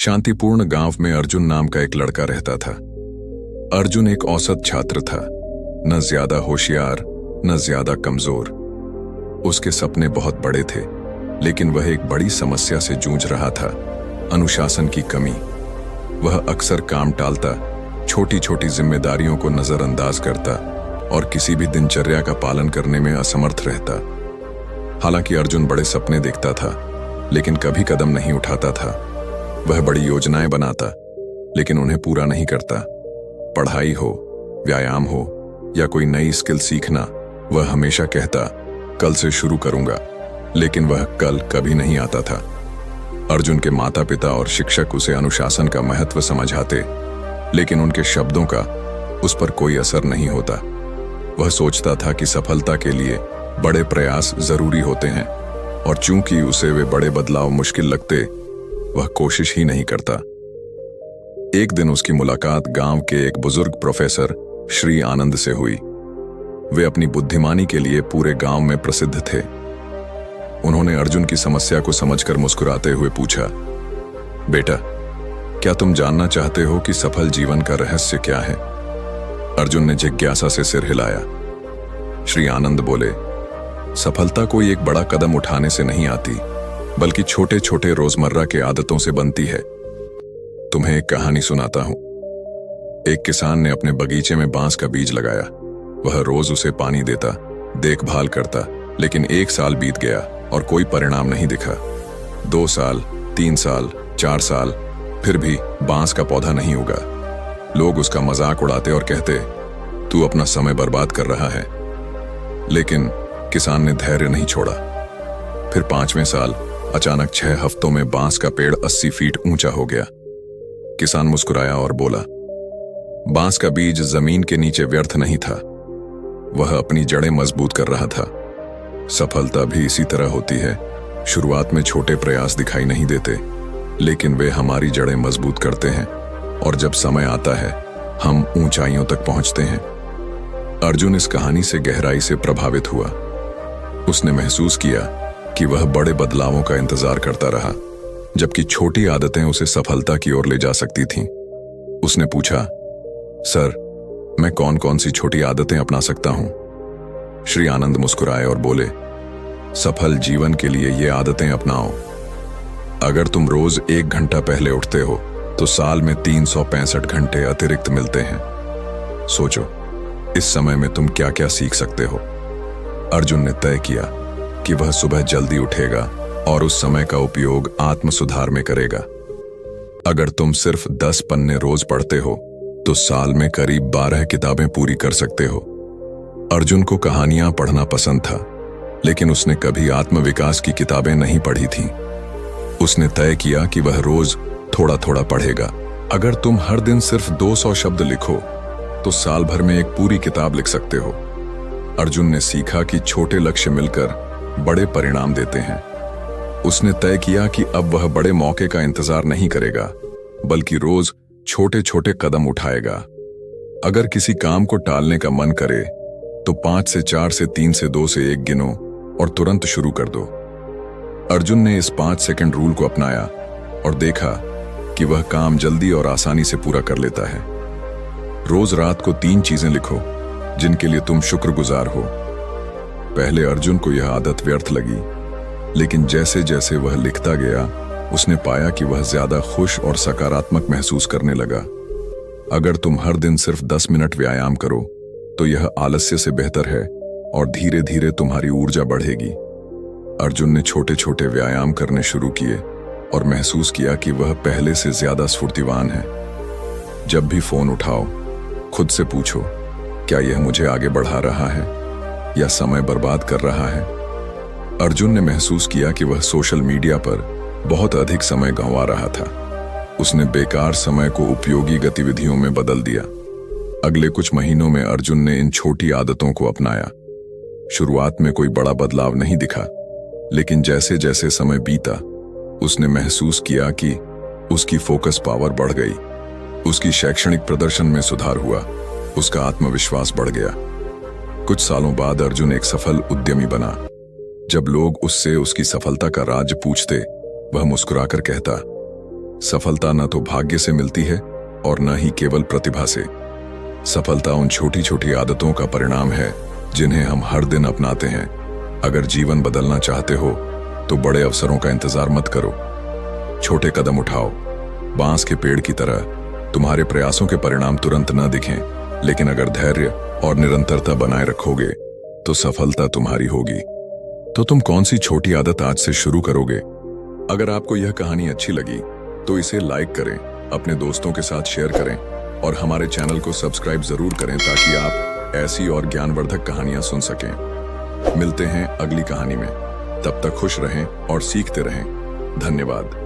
शांतिपूर्ण गांव में अर्जुन नाम का एक लड़का रहता था। अर्जुन एक औसत छात्र था, न ज्यादा होशियार न ज्यादा कमजोर। उसके सपने बहुत बड़े थे, लेकिन वह एक बड़ी समस्या से जूझ रहा था, अनुशासन की कमी। वह अक्सर काम टालता, छोटी छोटी जिम्मेदारियों को नजरअंदाज करता और किसी भी दिनचर्या का पालन करने में असमर्थ रहता। हालांकि अर्जुन बड़े सपने देखता था, लेकिन कभी कदम नहीं उठाता था। वह बड़ी योजनाएं बनाता, लेकिन उन्हें पूरा नहीं करता। पढ़ाई हो, व्यायाम हो या कोई नई स्किल सीखना, वह हमेशा कहता, कल से शुरू करूंगा, लेकिन वह कल कभी नहीं आता था। अर्जुन के माता पिता और शिक्षक उसे अनुशासन का महत्व समझाते, लेकिन उनके शब्दों का उस पर कोई असर नहीं होता। वह सोचता था कि सफलता के लिए बड़े प्रयास जरूरी होते हैं, और चूंकि उसे वे बड़े बदलाव मुश्किल लगते, वह कोशिश ही नहीं करता। एक दिन उसकी मुलाकात गांव के एक बुजुर्ग प्रोफेसर श्री आनंद से हुई। वे अपनी बुद्धिमानी के लिए पूरे गांव में प्रसिद्ध थे। उन्होंने अर्जुन की समस्या को समझकर मुस्कुराते हुए पूछा, बेटा, क्या तुम जानना चाहते हो कि सफल जीवन का रहस्य क्या है? अर्जुन ने जिज्ञासा से सिर हिलाया। श्री आनंद बोले, सफलता कोई एक बड़ा कदम उठाने से नहीं आती, बल्कि छोटे छोटे रोजमर्रा के आदतों से बनती है। तुम्हें एक कहानी सुनाता हूं। एक किसान ने अपने बगीचे में बांस का बीज लगाया। वह रोज उसे पानी देता, देखभाल करता, लेकिन 1 साल बीत गया और कोई परिणाम नहीं दिखा। 2 साल, 3 साल, 4 साल, फिर भी बांस का पौधा नहीं उगा। लोग उसका मजाक उड़ाते और कहते, तू अपना समय बर्बाद कर रहा है। लेकिन किसान ने धैर्य नहीं छोड़ा। फिर 5वें साल अचानक 6 हफ्तों में बांस का पेड़ 80 फीट ऊंचा हो गया। किसान मुस्कुराया और बोला, बांस का बीज जमीन के नीचे व्यर्थ नहीं था, वह अपनी जड़ें मजबूत कर रहा था। सफलता भी इसी तरह होती है। शुरुआत में छोटे प्रयास दिखाई नहीं देते, लेकिन वे हमारी जड़ें मजबूत करते हैं, और जब समय आता है, हम ऊंचाइयों तक पहुंचते हैं। अर्जुन इस कहानी से गहराई से प्रभावित हुआ। उसने महसूस किया कि वह बड़े बदलावों का इंतजार करता रहा, जबकि छोटी आदतें उसे सफलता की ओर ले जा सकती थीं। उसने पूछा, सर, मैं कौन कौन सी छोटी आदतें अपना सकता हूं? श्री आनंद मुस्कुराए और बोले, सफल जीवन के लिए ये आदतें अपनाओ। अगर तुम रोज 1 घंटा पहले उठते हो, तो साल में 365 घंटे अतिरिक्त मिलते हैं। सोचो, इस समय में तुम क्या क्या सीख सकते हो? अर्जुन ने तय किया कि वह सुबह जल्दी उठेगा और उस समय का उपयोग आत्म सुधार में करेगा। अगर तुम सिर्फ 10 पन्ने रोज पढ़ते हो, तो साल में करीब 12 किताबें पूरी कर सकते हो। अर्जुन को कहानियां पढ़ना पसंद था, लेकिन उसने कभी आत्मविकास की किताबें नहीं पढ़ी थीं। उसने तय किया कि वह रोज थोड़ा थोड़ा पढ़ेगा। अगर तुम हर दिन सिर्फ 200 शब्द लिखो, तो साल भर में एक पूरी किताब लिख सकते हो। अर्जुन ने सीखा कि छोटे लक्ष्य मिलकर बड़े परिणाम देते हैं। उसने तय किया कि अब वह बड़े मौके का इंतजार नहीं करेगा, बल्कि रोज छोटे छोटे कदम उठाएगा। अगर किसी काम को टालने का मन करे, तो 5 से 4 से 3 से 2 से 1 गिनो और तुरंत शुरू कर दो। अर्जुन ने इस 5 सेकंड रूल को अपनाया और देखा कि वह काम जल्दी और आसानी से पूरा कर लेता है। रोज रात को 3 चीजें लिखो जिनके लिए तुम शुक्रगुजार हो। पहले अर्जुन को यह आदत व्यर्थ लगी, लेकिन जैसे जैसे वह लिखता गया, उसने पाया कि वह ज्यादा खुश और सकारात्मक महसूस करने लगा। अगर तुम हर दिन सिर्फ 10 मिनट व्यायाम करो, तो यह आलस्य से बेहतर है, और धीरे धीरे तुम्हारी ऊर्जा बढ़ेगी। अर्जुन ने छोटे छोटे व्यायाम करने शुरू किए और महसूस किया कि वह पहले से ज्यादा स्फूर्तिवान है। जब भी फोन उठाओ, खुद से पूछो, क्या यह मुझे आगे बढ़ा रहा है या समय बर्बाद कर रहा है? अर्जुन ने महसूस किया कि वह सोशल मीडिया पर बहुत अधिक समय गंवा रहा था। उसने बेकार समय को उपयोगी गतिविधियों में बदल दिया। अगले कुछ महीनों में अर्जुन ने इन छोटी आदतों को अपनाया। शुरुआत में कोई बड़ा बदलाव नहीं दिखा, लेकिन जैसे जैसे समय बीता, उसने महसूस किया कि उसकी फोकस पावर बढ़ गई, उसकी शैक्षणिक प्रदर्शन में सुधार हुआ, उसका आत्मविश्वास बढ़ गया। कुछ सालों बाद अर्जुन एक सफल उद्यमी बना। जब लोग उससे उसकी सफलता का राज पूछते, वह मुस्कुराकर कहता, सफलता न तो भाग्य से मिलती है और न ही केवल प्रतिभा से। सफलता उन छोटी छोटी आदतों का परिणाम है जिन्हें हम हर दिन अपनाते हैं। अगर जीवन बदलना चाहते हो तो बड़े अवसरों का इंतजार मत करो, छोटे कदम उठाओ। बांस के पेड़ की तरह तुम्हारे प्रयासों के परिणाम तुरंत न दिखें, लेकिन अगर धैर्य और निरंतरता बनाए रखोगे तो सफलता तुम्हारी होगी। तो तुम कौन सी छोटी आदत आज से शुरू करोगे? अगर आपको यह कहानी अच्छी लगी तो इसे लाइक करें, अपने दोस्तों के साथ शेयर करें और हमारे चैनल को सब्सक्राइब जरूर करें ताकि आप ऐसी और ज्ञानवर्धक कहानियां सुन सकें। मिलते हैं अगली कहानी में, तब तक खुश रहें और सीखते रहें। धन्यवाद।